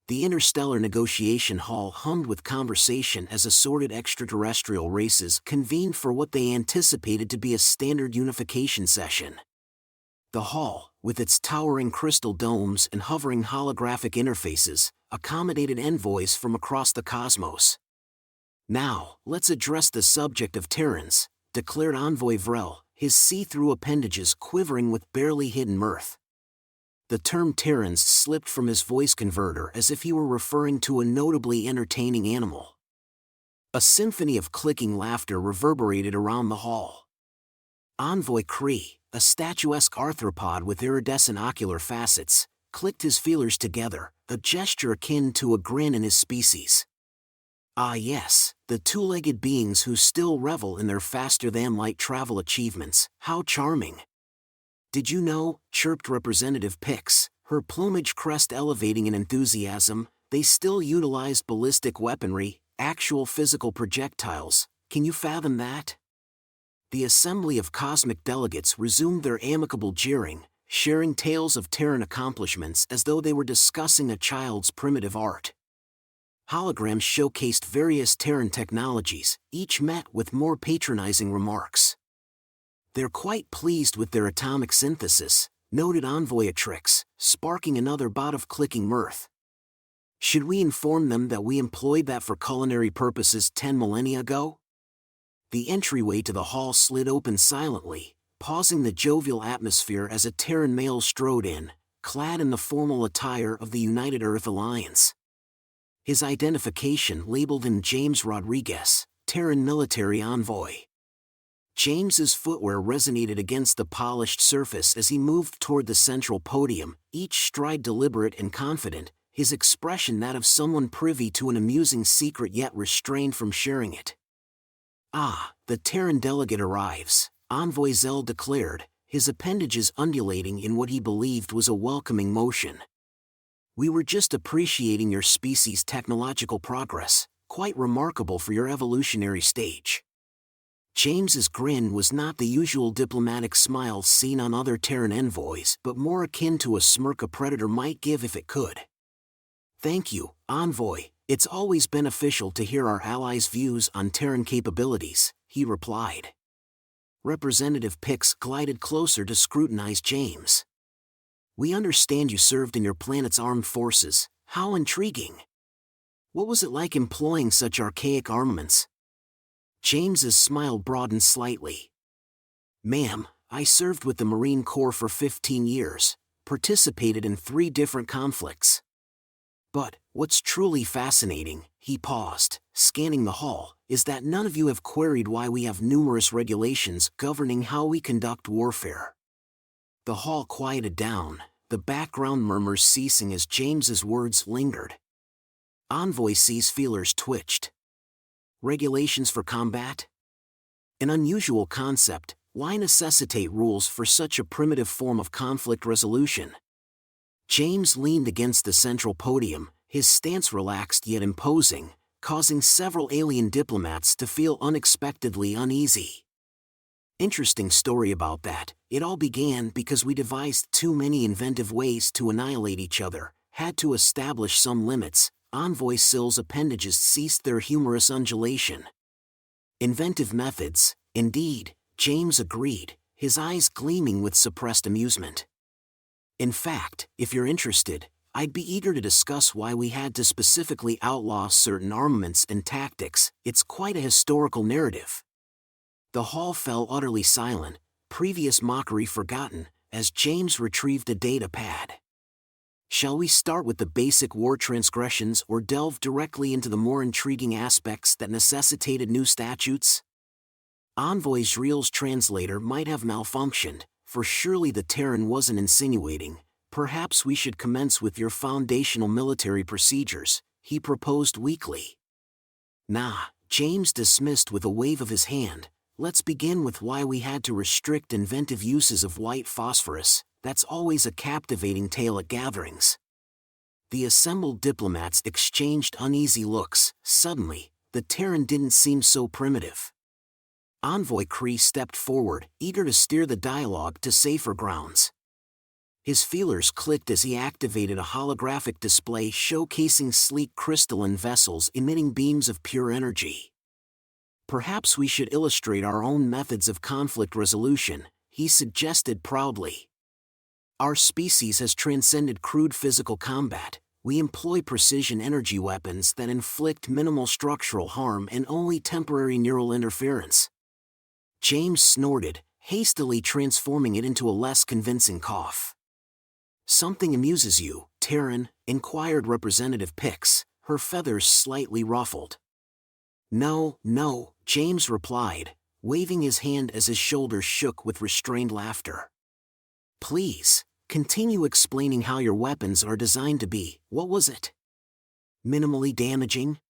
The interstellar negotiation hall hummed with conversation as assorted extraterrestrial races convened for what they anticipated to be a standard unification session. The hall, with its towering crystal domes and hovering holographic interfaces, accommodated envoys from across the cosmos. "Now, let's address the subject of Terrans," declared Envoy Vrel, his see-through appendages quivering with barely hidden mirth. The term Terrans slipped from his voice converter as if he were referring to a notably entertaining animal. A symphony of clicking laughter reverberated around the hall. Envoy Kree, a statuesque arthropod with iridescent ocular facets, clicked his feelers together, a gesture akin to a grin in his species. Ah yes, the two-legged beings who still revel in their faster-than-light travel achievements, how charming. "Did you know," chirped Representative Pix, her plumage crest elevating in enthusiasm, "they still utilized ballistic weaponry, actual physical projectiles? Can you fathom that?" The assembly of cosmic delegates resumed their amicable jeering, sharing tales of Terran accomplishments as though they were discussing a child's primitive art. Holograms showcased various Terran technologies, each met with more patronizing remarks. "They're quite pleased with their atomic synthesis," noted Envoy Atrix, sparking another bout of clicking mirth. "Should we inform them that we employed that for culinary purposes 10 millennia ago?" The entryway to the hall slid open silently, pausing the jovial atmosphere as a Terran male strode in, clad in the formal attire of the United Earth Alliance. His identification labeled him James Rodriguez, Terran military envoy. James's footwear resonated against the polished surface as he moved toward the central podium, each stride deliberate and confident, his expression that of someone privy to an amusing secret yet restrained from sharing it. "Ah, the Terran delegate arrives," Envoy Zell declared, his appendages undulating in what he believed was a welcoming motion. "We were just appreciating your species' technological progress, quite remarkable for your evolutionary stage." James's grin was not the usual diplomatic smile seen on other Terran envoys, but more akin to a smirk a predator might give if it could. "Thank you, Envoy, it's always beneficial to hear our allies' views on Terran capabilities," he replied. Representative Pix glided closer to scrutinize James. "We understand you served in your planet's armed forces. How intriguing. What was it like employing such archaic armaments?" James's smile broadened slightly. "Ma'am, I served with the Marine Corps for 15 years, participated in 3 different conflicts. But, what's truly fascinating," he paused, scanning the hall, "is that none of you have queried why we have numerous regulations governing how we conduct warfare." The hall quieted down, the background murmurs ceasing as James's words lingered. Envoy C's feelers twitched. Regulations for combat? An unusual concept. Why necessitate rules for such a primitive form of conflict resolution? James leaned against the central podium, his stance relaxed yet imposing, causing several alien diplomats to feel unexpectedly uneasy. "Interesting story about that. It all began because we devised too many inventive ways to annihilate each other, had to establish some limits." Envoy Sill's appendages ceased their humorous undulation. "Inventive methods, indeed," James agreed, his eyes gleaming with suppressed amusement. "In fact, if you're interested, I'd be eager to discuss why we had to specifically outlaw certain armaments and tactics. It's quite a historical narrative." The hall fell utterly silent, previous mockery forgotten, as James retrieved a data pad. "Shall we start with the basic war transgressions or delve directly into the more intriguing aspects that necessitated new statutes?" Envoy Zriel's translator might have malfunctioned, for surely the Terran wasn't insinuating. "Perhaps we should commence with your foundational military procedures," he proposed weakly. "Nah," James dismissed with a wave of his hand, "let's begin with why we had to restrict inventive uses of white phosphorus. That's always a captivating tale at gatherings." The assembled diplomats exchanged uneasy looks. Suddenly, the Terran didn't seem so primitive. Envoy Kree stepped forward, eager to steer the dialogue to safer grounds. His feelers clicked as he activated a holographic display showcasing sleek crystalline vessels emitting beams of pure energy. "Perhaps we should illustrate our own methods of conflict resolution," he suggested proudly. "Our species has transcended crude physical combat. We employ precision energy weapons that inflict minimal structural harm and only temporary neural interference." James snorted, hastily transforming it into a less convincing cough. "Something amuses you, Terran?" inquired Representative Pix, her feathers slightly ruffled. No, James replied, waving his hand as his shoulders shook with restrained laughter. "Please, continue explaining how your weapons are designed to be, what was it? Minimally damaging?"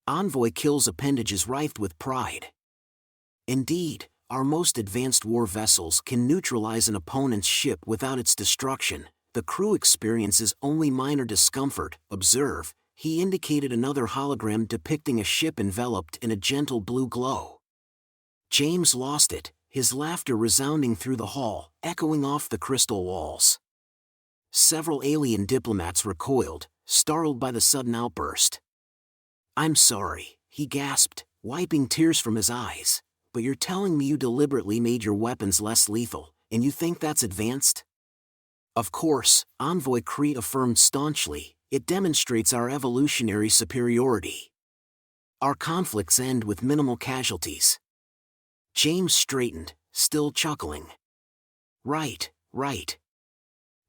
Envoy kills appendages writhed with pride. "Indeed, our most advanced war vessels can neutralize an opponent's ship without its destruction. The crew experiences only minor discomfort. Observe." He indicated another hologram depicting a ship enveloped in a gentle blue glow. James lost it, his laughter resounding through the hall, echoing off the crystal walls. Several alien diplomats recoiled, startled by the sudden outburst. "I'm sorry," he gasped, wiping tears from his eyes, "but you're telling me you deliberately made your weapons less lethal, and you think that's advanced?" "Of course," Envoy Cree affirmed staunchly, "it demonstrates our evolutionary superiority. Our conflicts end with minimal casualties." James straightened, still chuckling. Right.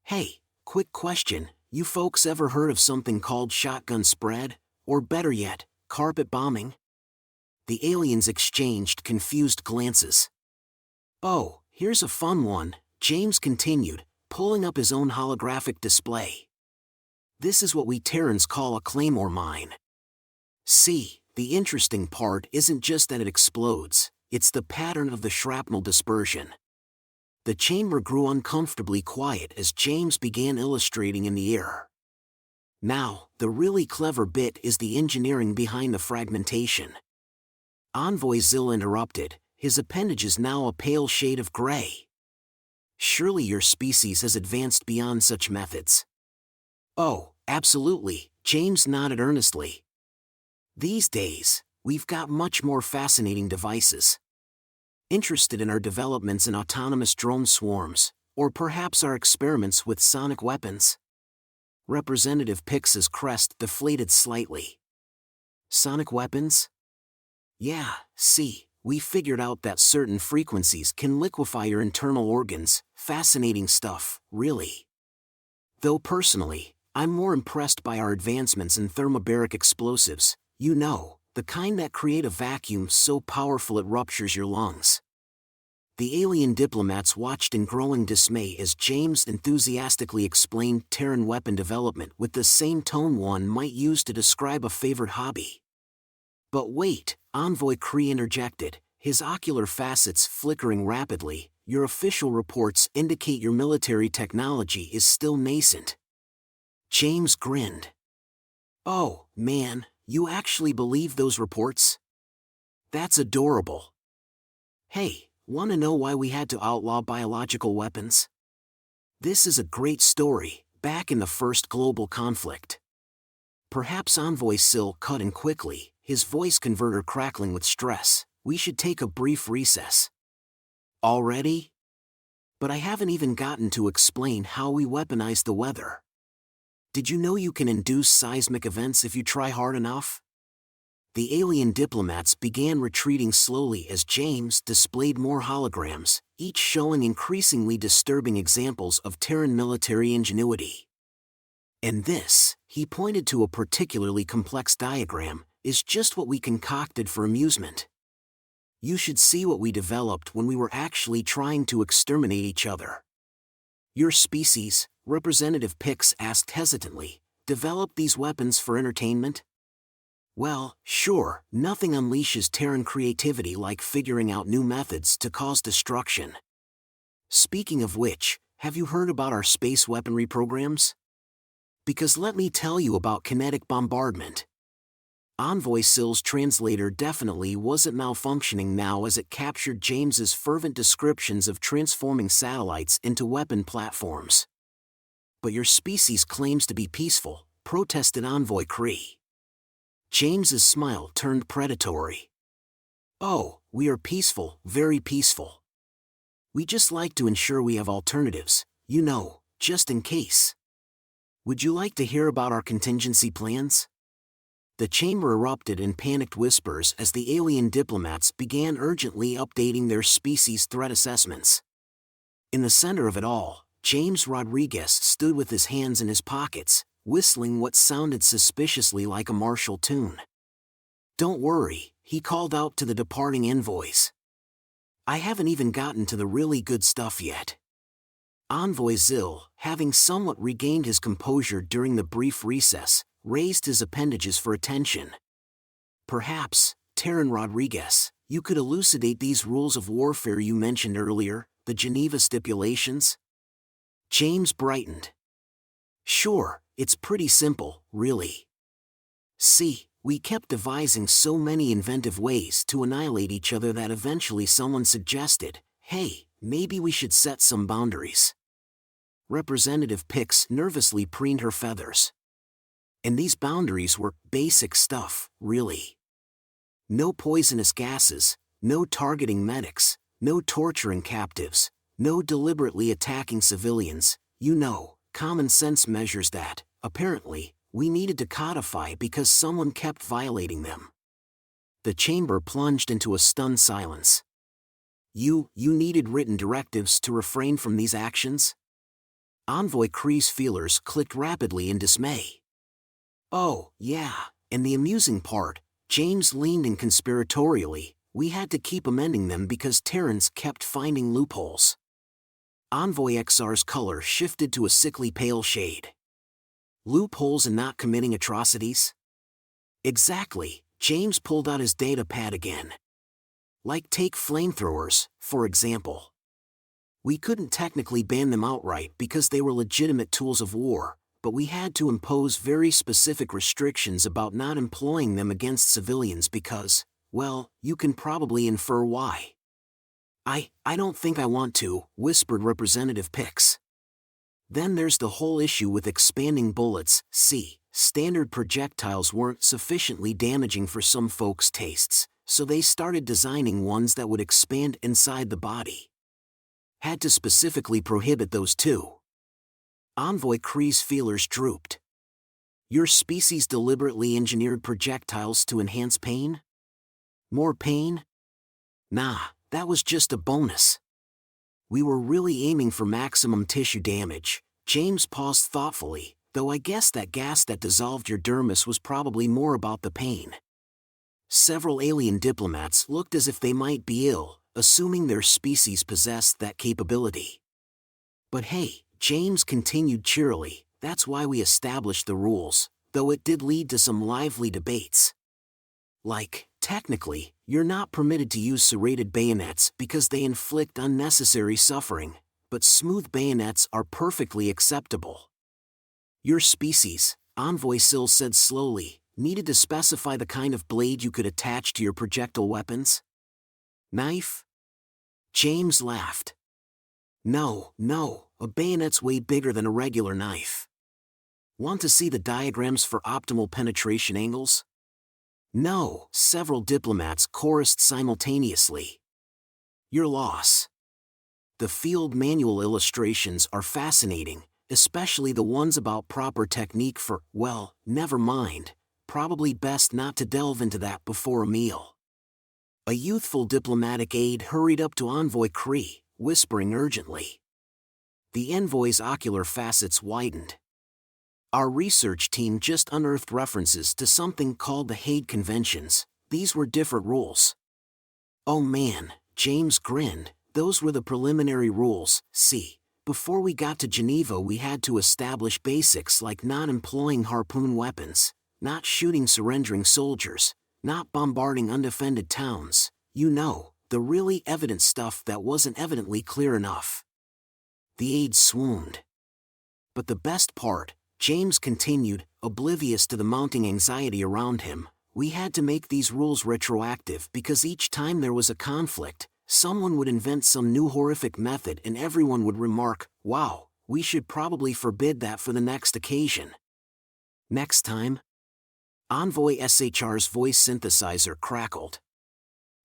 Hey, quick question, you folks ever heard of something called shotgun spread? Or better yet, carpet bombing?" The aliens exchanged confused glances. "Oh, here's a fun one," James continued, pulling up his own holographic display. "This is what we Terrans call a claymore mine. See, the interesting part isn't just that it explodes, it's the pattern of the shrapnel dispersion." The chamber grew uncomfortably quiet as James began illustrating in the air. "Now, the really clever bit is the engineering behind the fragmentation." Envoy Zill interrupted, his appendages now a pale shade of gray. "Surely your species has advanced beyond such methods." "Oh, absolutely," James nodded earnestly. "These days, we've got much more fascinating devices. Interested in our developments in autonomous drone swarms, or perhaps our experiments with sonic weapons?" Representative Pix's crest deflated slightly. "Sonic weapons? Yeah, see, we figured out that certain frequencies can liquefy your internal organs. Fascinating stuff, really. Though personally, I'm more impressed by our advancements in thermobaric explosives, the kind that create a vacuum so powerful it ruptures your lungs." The alien diplomats watched in growing dismay as James enthusiastically explained Terran weapon development with the same tone one might use to describe a favorite hobby. "But wait," Envoy Cree interjected, his ocular facets flickering rapidly, "your official reports indicate your military technology is still nascent." James grinned. "Oh, man, you actually believe those reports? That's adorable. Hey, want to know why we had to outlaw biological weapons? This is a great story, back in the first global conflict." Perhaps Envoy Sill cut in quickly, his voice converter crackling with stress. "We should take a brief recess." "Already? But I haven't even gotten to explain how we weaponize the weather. Did you know you can induce seismic events if you try hard enough?" The alien diplomats began retreating slowly as James displayed more holograms, each showing increasingly disturbing examples of Terran military ingenuity. "And this," he pointed to a particularly complex diagram, "is just what we concocted for amusement. You should see what we developed when we were actually trying to exterminate each other." "Your species," Representative Pix asked hesitantly, "develop these weapons for entertainment?" "Well, sure, nothing unleashes Terran creativity like figuring out new methods to cause destruction. Speaking of which, have you heard about our space weaponry programs? Because let me tell you about kinetic bombardment." Envoy Sill's translator definitely wasn't malfunctioning now as it captured James's fervent descriptions of transforming satellites into weapon platforms. But your species claims to be peaceful, protested Envoy Cree. James's smile turned predatory. Oh, we are peaceful, very peaceful. We just like to ensure we have alternatives, you know, just in case. Would you like to hear about our contingency plans? The chamber erupted in panicked whispers as the alien diplomats began urgently updating their species threat assessments. In the center of it all, James Rodriguez stood with his hands in his pockets, whistling what sounded suspiciously like a martial tune. Don't worry, he called out to the departing envoys. I haven't even gotten to the really good stuff yet. Envoy Zill, having somewhat regained his composure during the brief recess, raised his appendages for attention. Perhaps, Terran Rodriguez, you could elucidate these rules of warfare you mentioned earlier, the Geneva stipulations? James brightened. Sure, it's pretty simple, really. See, we kept devising so many inventive ways to annihilate each other that eventually someone suggested, hey, maybe we should set some boundaries. Representative Pix nervously preened her feathers. And these boundaries were basic stuff, really. No poisonous gases, no targeting medics, no torturing captives, no deliberately attacking civilians, you know, common sense measures that, apparently, we needed to codify because someone kept violating them. The chamber plunged into a stunned silence. You needed written directives to refrain from these actions? Envoy Kree's feelers clicked rapidly in dismay. Oh, yeah, and the amusing part, James leaned in conspiratorially, we had to keep amending them because Terrans kept finding loopholes. Envoy XR's color shifted to a sickly pale shade. Loopholes in not committing atrocities? Exactly, James pulled out his data pad again. Like take flamethrowers, for example. We couldn't technically ban them outright because they were legitimate tools of war, but we had to impose very specific restrictions about not employing them against civilians because, well, you can probably infer why. I don't think I want to, whispered Representative Pix. Then there's the whole issue with expanding bullets. See, standard projectiles weren't sufficiently damaging for some folks' tastes, so they started designing ones that would expand inside the body. Had to specifically prohibit those too. Envoy Kree's feelers drooped. Your species deliberately engineered projectiles to enhance pain? More pain? Nah, that was just a bonus. We were really aiming for maximum tissue damage. James paused thoughtfully, though I guess that gas that dissolved your dermis was probably more about the pain. Several alien diplomats looked as if they might be ill, assuming their species possessed that capability. But hey, James continued cheerily, that's why we established the rules, though it did lead to some lively debates. Like, technically, you're not permitted to use serrated bayonets because they inflict unnecessary suffering, but smooth bayonets are perfectly acceptable. Your species, Envoy Sill said slowly, needed to specify the kind of blade you could attach to your projectile weapons? Knife? James laughed. No, a bayonet's way bigger than a regular knife. Want to see the diagrams for optimal penetration angles? No, several diplomats chorused simultaneously. Your loss. The field manual illustrations are fascinating, especially the ones about proper technique for, well, never mind, probably best not to delve into that before a meal. A youthful diplomatic aide hurried up to Envoy Cree, whispering urgently. The envoy's ocular facets widened. Our research team just unearthed references to something called the Hague Conventions. These were different rules. Oh man, James grinned, those were the preliminary rules. See, before we got to Geneva we had to establish basics like not employing harpoon weapons, not shooting surrendering soldiers, not bombarding undefended towns, you know, the really evident stuff that wasn't evidently clear enough. The aide swooned. But the best part, James continued, oblivious to the mounting anxiety around him, we had to make these rules retroactive because each time there was a conflict, someone would invent some new horrific method and everyone would remark, wow, We should probably forbid that for the next occasion. Next time? Envoy SHR's voice synthesizer crackled.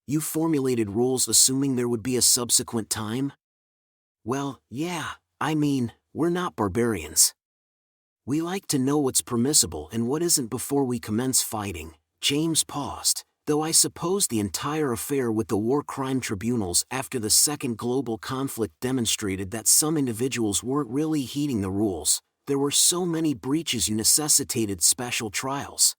You formulated rules assuming there would be a subsequent time? Well, yeah, I mean, we're not barbarians. We like to know what's permissible and what isn't before we commence fighting. James paused, though I suppose the entire affair with the war crime tribunals after the second global conflict demonstrated that some individuals weren't really heeding the rules. There were so many breaches you necessitated special trials.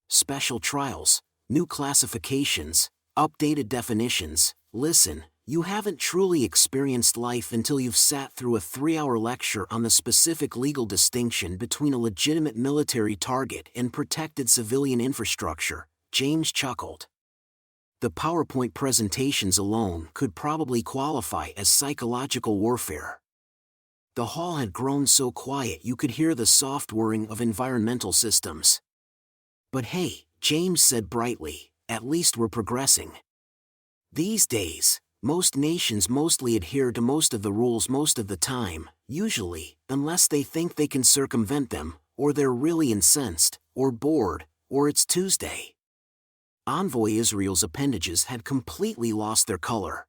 Special trials, new classifications, updated definitions. Listen, you haven't truly experienced life until you've sat through a 3-hour lecture on the specific legal distinction between a legitimate military target and protected civilian infrastructure, James chuckled. The PowerPoint presentations alone could probably qualify as psychological warfare. The hall had grown so quiet you could hear the soft whirring of environmental systems. But hey, James said brightly, at least we're progressing. These days, most nations mostly adhere to most of the rules most of the time, usually, unless they think they can circumvent them, or they're really incensed, or bored, or it's Tuesday. Envoy Israel's appendages had completely lost their color.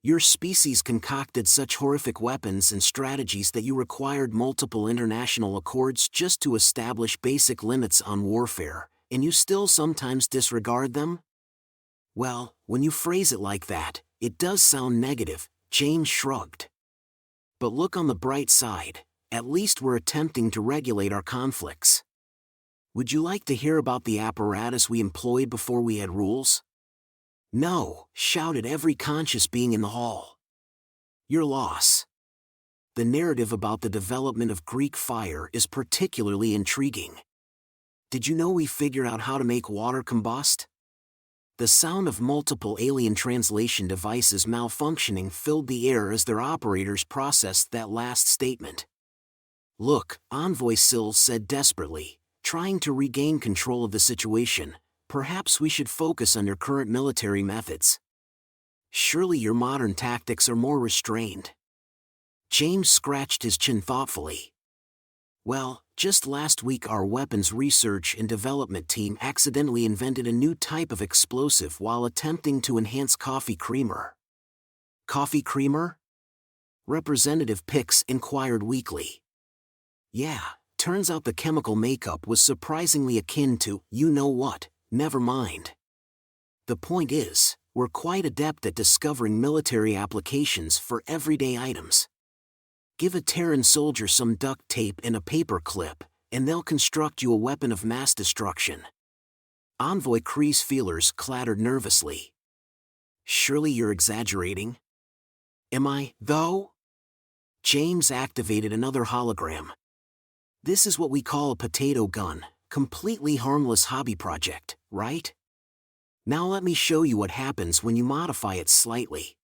Your species concocted such horrific weapons and strategies that you required multiple international accords just to establish basic limits on warfare, and you still sometimes disregard them? Well, when you phrase it like that, it does sound negative, James shrugged. But look on the bright side, at least we're attempting to regulate our conflicts. Would you like to hear about the apparatus we employed before we had rules? No, shouted every conscious being in the hall. Your loss. The narrative about the development of Greek fire is particularly intriguing. Did you know we figured out how to make water combust? The sound of multiple alien translation devices malfunctioning filled the air as their operators processed that last statement. Look, Envoy Sill said desperately, trying to regain control of the situation, perhaps we should focus on your current military methods. Surely your modern tactics are more restrained. James scratched his chin thoughtfully. Well, just last week our weapons research and development team accidentally invented a new type of explosive while attempting to enhance coffee creamer. Coffee creamer? Representative Pix inquired weakly. Yeah, turns out the chemical makeup was surprisingly akin to, you know what, never mind. The point is, we're quite adept at discovering military applications for everyday items. Give a Terran soldier some duct tape and a paper clip, and they'll construct you a weapon of mass destruction. Envoy Kree's feelers clattered nervously. Surely you're exaggerating? Am I, though? James activated another hologram. This is what we call a potato gun, completely harmless hobby project, right? Now let me show you what happens when you modify it slightly.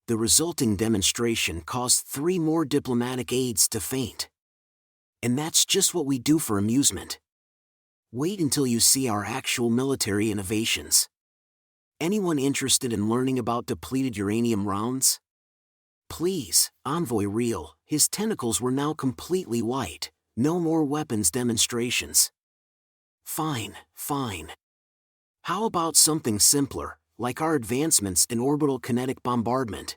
The resulting demonstration caused 3 more diplomatic aides to faint. And that's just what we do for amusement. Wait until you see our actual military innovations. Anyone interested in learning about depleted uranium rounds? Please, Envoy Reel, his tentacles were now completely white, no more weapons demonstrations. Fine, fine. How about something simpler, like our advancements in orbital kinetic bombardment?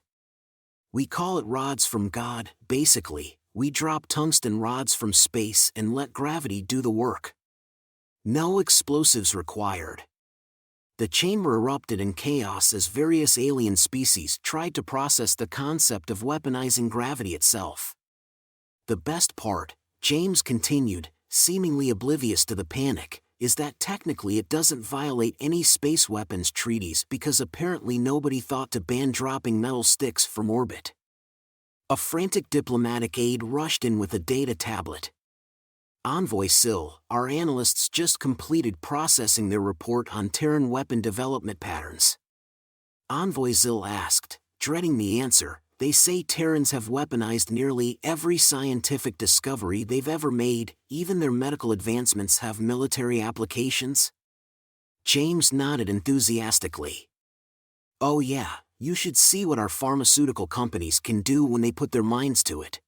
We call it rods from God. Basically, we drop tungsten rods from space and let gravity do the work. No explosives required. The chamber erupted in chaos as various alien species tried to process the concept of weaponizing gravity itself. The best part, James continued, seemingly oblivious to the panic, is that technically it doesn't violate any space weapons treaties because apparently nobody thought to ban dropping metal sticks from orbit. A frantic diplomatic aide rushed in with a data tablet. Envoy Sill, our analysts just completed processing their report on Terran weapon development patterns. Envoy Sill asked, dreading the answer, they say Terrans have weaponized nearly every scientific discovery they've ever made, even their medical advancements have military applications? James nodded enthusiastically. Oh yeah, you should see what our pharmaceutical companies can do when they put their minds to it.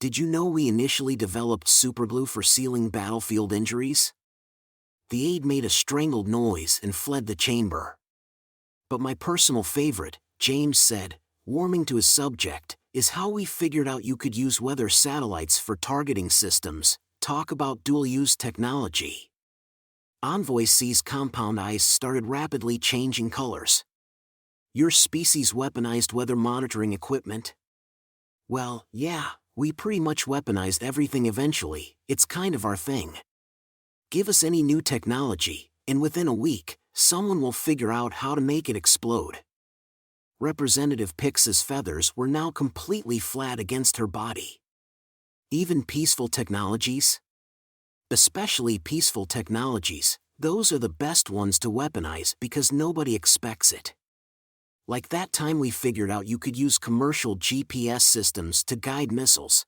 Did you know we initially developed superglue for sealing battlefield injuries? The aide made a strangled noise and fled the chamber. But my personal favorite, James said, warming to his subject, is how we figured out you could use weather satellites for targeting systems. Talk about dual-use technology. Envoy C's compound eyes started rapidly changing colors. Your species weaponized weather monitoring equipment? Well, yeah, we pretty much weaponized everything eventually. It's kind of our thing. Give us any new technology, and within a week, someone will figure out how to make it explode. Representative Pix's feathers were now completely flat against her body. Even peaceful technologies? Especially peaceful technologies, those are the best ones to weaponize because nobody expects it. Like that time we figured out you could use commercial GPS systems to guide missiles.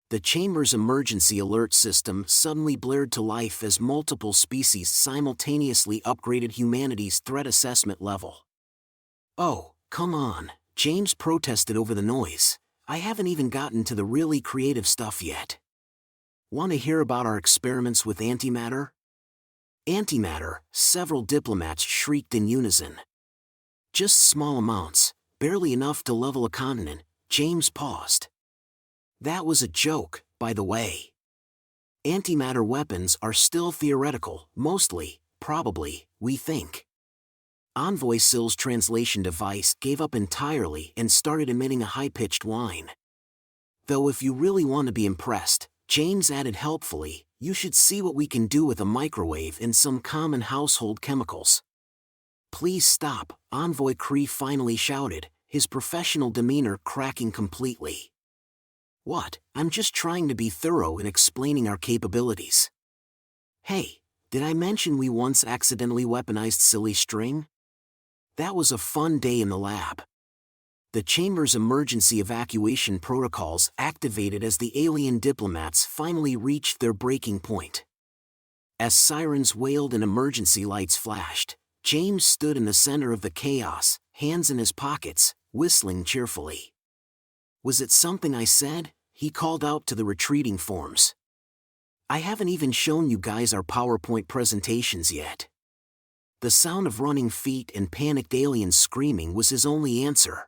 The chamber's emergency alert system suddenly blared to life as multiple species simultaneously upgraded humanity's threat assessment level. Oh, come on, James protested over the noise. I haven't even gotten to the really creative stuff yet. Want to hear about our experiments with antimatter? Antimatter, several diplomats shrieked in unison. Just small amounts, barely enough to level a continent. James paused. That was a joke, by the way. Antimatter weapons are still theoretical, mostly, probably, we think. Envoy Sill's translation device gave up entirely and started emitting a high-pitched whine. Though if you really want to be impressed, James added helpfully, you should see what we can do with a microwave and some common household chemicals. Please stop, Envoy Cree finally shouted, his professional demeanor cracking completely. What? I'm just trying to be thorough in explaining our capabilities. Hey, did I mention we once accidentally weaponized silly string? That was a fun day in the lab. The chamber's emergency evacuation protocols activated as the alien diplomats finally reached their breaking point. As sirens wailed and emergency lights flashed, James stood in the center of the chaos, hands in his pockets, whistling cheerfully. Was it something I said? He called out to the retreating forms. I haven't even shown you guys our PowerPoint presentations yet. The sound of running feet and panicked aliens screaming was his only answer.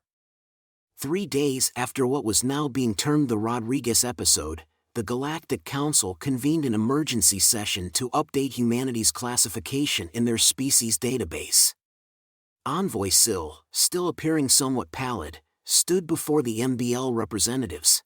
3 days after what was now being termed the Rodriguez episode, the Galactic Council convened an emergency session to update humanity's classification in their species database. Envoy Sill, still appearing somewhat pallid, stood before the MBL representatives.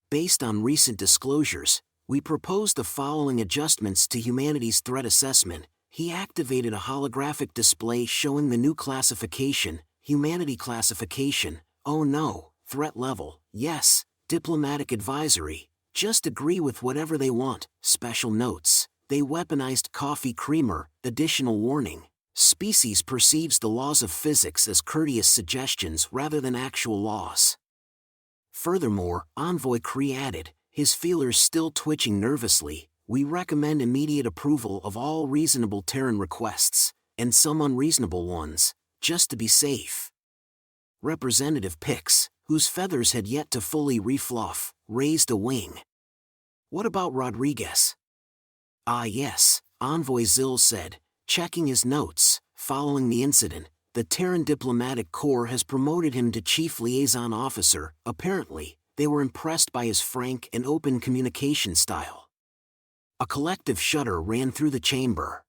Based on recent disclosures, we proposed the following adjustments to humanity's threat assessment. He activated a holographic display showing the new classification, Humanity Classification. Oh no, threat level, yes, diplomatic advisory, just agree with whatever they want. Special notes, they weaponized coffee creamer. Additional warning, species perceives the laws of physics as courteous suggestions rather than actual laws. Furthermore, Envoy Cree added, his feelers still twitching nervously, we recommend immediate approval of all reasonable Terran requests, and some unreasonable ones, just to be safe. Representative Pix, whose feathers had yet to fully refluff, raised a wing. What about Rodriguez? Ah yes, Envoy Zill said, checking his notes. Following the incident, the Terran Diplomatic Corps has promoted him to Chief Liaison Officer. Apparently, they were impressed by his frank and open communication style. A collective shudder ran through the chamber.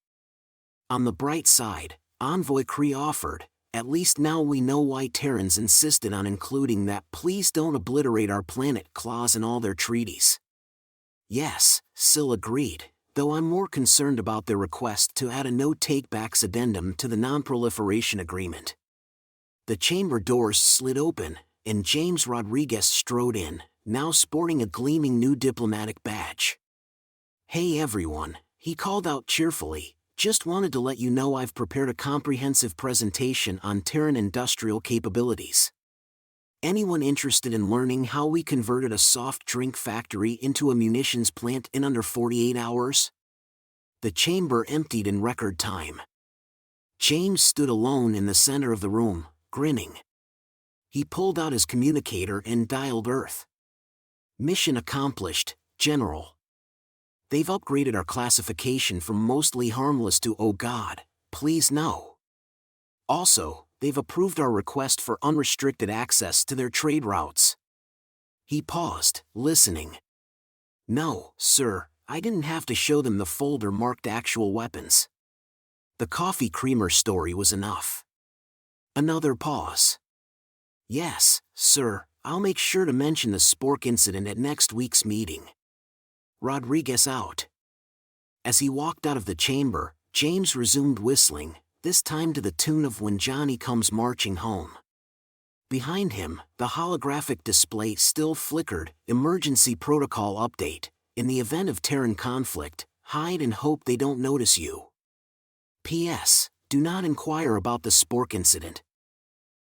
On the bright side, Envoy Cree offered, at least now we know why Terrans insisted on including that please don't obliterate our planet clause in all their treaties. Yes, Sill agreed, though I'm more concerned about their request to add a no-take-backs addendum to the non-proliferation agreement. The chamber doors slid open, and James Rodriguez strode in, now sporting a gleaming new diplomatic badge. Hey everyone, he called out cheerfully, just wanted to let you know I've prepared a comprehensive presentation on Terran industrial capabilities. Anyone interested in learning how we converted a soft drink factory into a munitions plant in under 48 hours? The chamber emptied in record time. James stood alone in the center of the room, grinning. He pulled out his communicator and dialed Earth. Mission accomplished, General. They've upgraded our classification from mostly harmless to oh God, please no. Also, they've approved our request for unrestricted access to their trade routes. He paused, listening. No, sir, I didn't have to show them the folder marked actual weapons. The coffee creamer story was enough. Another pause. Yes, sir, I'll make sure to mention the spork incident at next week's meeting. Rodriguez out. As he walked out of the chamber, James resumed whistling, this time to the tune of When Johnny Comes Marching Home. Behind him, the holographic display still flickered, emergency protocol update. In the event of Terran conflict, hide and hope they don't notice you. P.S. Do not inquire about the spork incident.